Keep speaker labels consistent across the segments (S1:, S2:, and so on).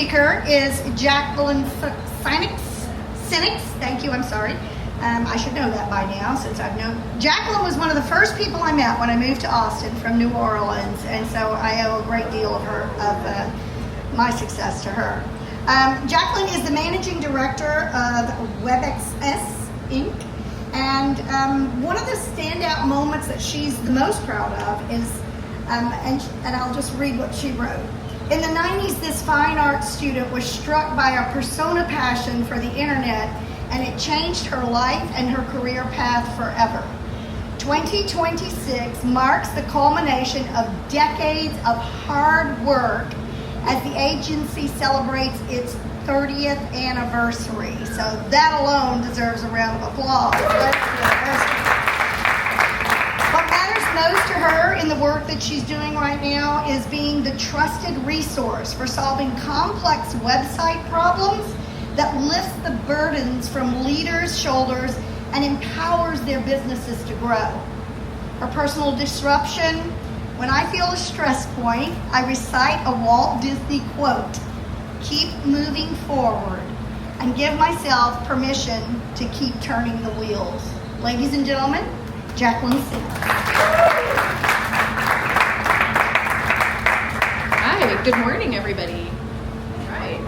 S1: speaker is Jacqueline Sinex. Thank you, I'm sorry. I should know that by now since I've known. Jacqueline was one of the first people I met when I moved to Austin from New Orleans, and so I owe a great deal of my success to her. Jacqueline is the managing director of WebXS Inc. And one of the standout moments that she's the most proud of is, and I'll just read what she wrote. In the 90s, this fine arts student was struck by a persona passion for the internet, and it changed her life and her career path forever. 2026 marks the culmination of decades of hard work as the agency celebrates its 30th anniversary. So that alone deserves a round of applause. What matters most to her in the work that she's doing right now is being the trusted resource for solving complex website problems that lifts the burdens from leaders' shoulders and empowers their businesses to grow. Her personal disruption: when I feel a stress point, I recite a Walt Disney quote, "Keep moving forward," and give myself permission to keep turning the wheels. Ladies and gentlemen, Jacqueline Sinex.
S2: Hi, good morning, everybody. All right.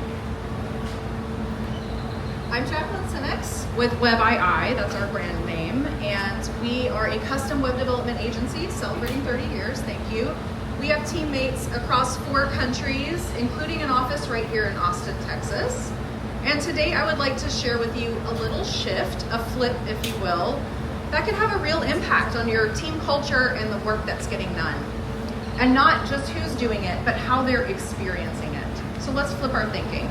S2: I'm Jacqueline Sinex with WebII, that's our brand name, and we are a custom web development agency celebrating 30 years, thank you. We have teammates across 4 countries, including an office right here in Austin, Texas. And today I would like to share with you a little shift, a flip, if you will, that can have a real impact on your team culture and the work that's getting done. And not just who's doing it, but how they're experiencing it. So let's flip our thinking.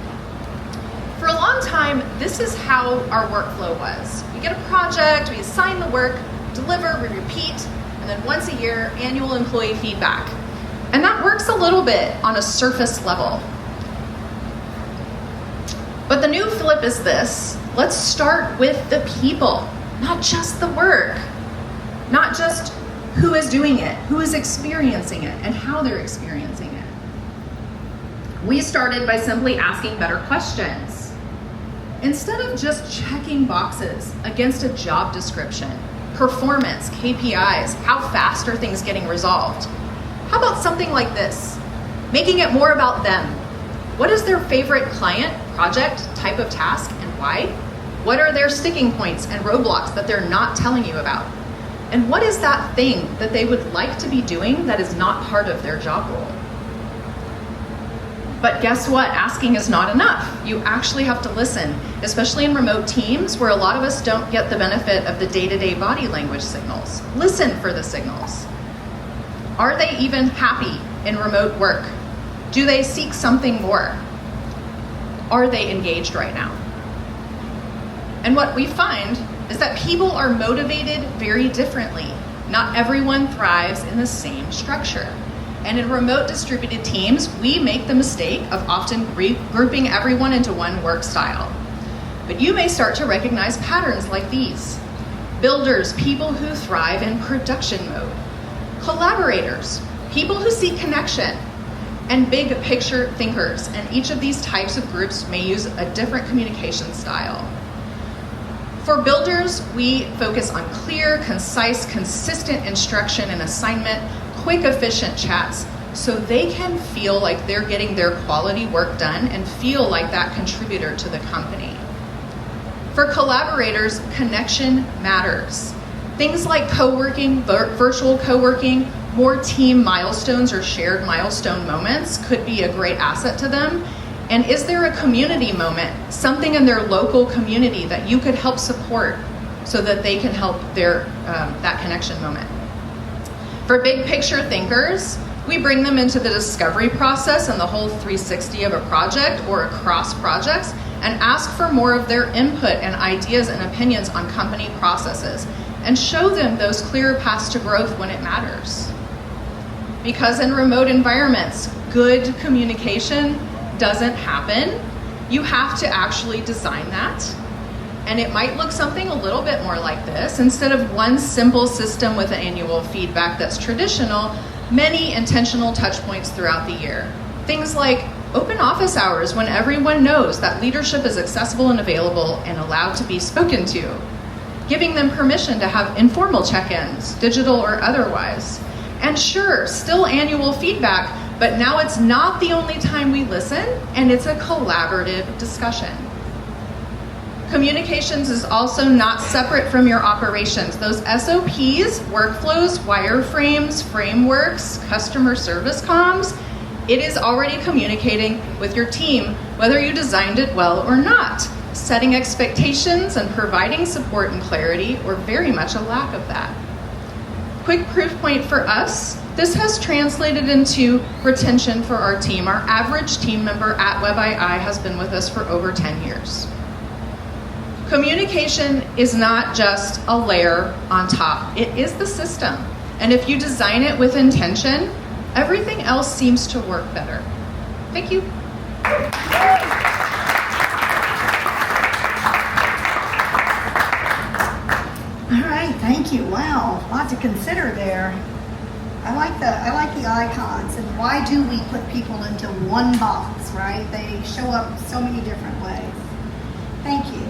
S2: For a long time, this is how our workflow was. We get a project, we assign the work, deliver, we repeat, and then once a year, annual employee feedback. And that works a little bit on a surface level. But the new flip is this: let's start with the people, not just the work, not just who is doing it, who is experiencing it, and how they're experiencing it. We started by simply asking better questions. Instead of just checking boxes against a job description, performance, KPIs, how fast are things getting resolved? How about something like this? Making it more about them. What is their favorite client, project, type of task, and why? What are their sticking points and roadblocks that they're not telling you about? And what is that thing that they would like to be doing that is not part of their job role? But guess what? Asking is not enough. You actually have to listen, especially in remote teams where a lot of us don't get the benefit of the day-to-day body language signals. Listen for the signals. Are they even happy in remote work? Do they seek something more? Are they engaged right now? And what we find is that people are motivated very differently. Not everyone thrives in the same structure. And in remote distributed teams, we make the mistake of often grouping everyone into one work style. But you may start to recognize patterns like these. Builders, people who thrive in production mode. Collaborators, people who seek connection. And big picture thinkers. And each of these types of groups may use a different communication style. For builders, we focus on clear, concise, consistent instruction and assignment, quick, efficient chats, so they can feel like they're getting their quality work done and feel like that contributor to the company. For collaborators, connection matters. Things like co-working, virtual co-working, more team milestones or shared milestone moments could be a great asset to them. And is there a community moment, something in their local community that you could help support so that they can help their that connection moment? For big picture thinkers, we bring them into the discovery process and the whole 360 of a project or across projects and ask for more of their input and ideas and opinions on company processes and show them those clear paths to growth when it matters. Because in remote environments, good communication doesn't happen. You have to actually design that. And it might look something a little bit more like this. Instead of one simple system with annual feedback that's traditional, many intentional touch points throughout the year. Things like Open office hours when everyone knows that leadership is accessible and available and allowed to be spoken to. Giving them permission to have informal check-ins, digital or otherwise. And sure, still annual feedback, but now it's not the only time we listen, and it's a collaborative discussion. Communications is also not separate from your operations. Those SOPs, workflows, wireframes, frameworks, customer service comms, it is already communicating with your team, whether you designed it well or not, setting expectations and providing support and clarity, or very much a lack of that. Quick proof point for us, this has translated into retention for our team. Our average team member at WebII has been with us for over 10 years. Communication is not just a layer on top, it is the system. And if you design it with intention, everything else seems to work better. Thank you.
S1: All right, thank you. Wow, a lot to consider there. I like the icons, and why do we put people into one box, right? They show up so many different ways. Thank you.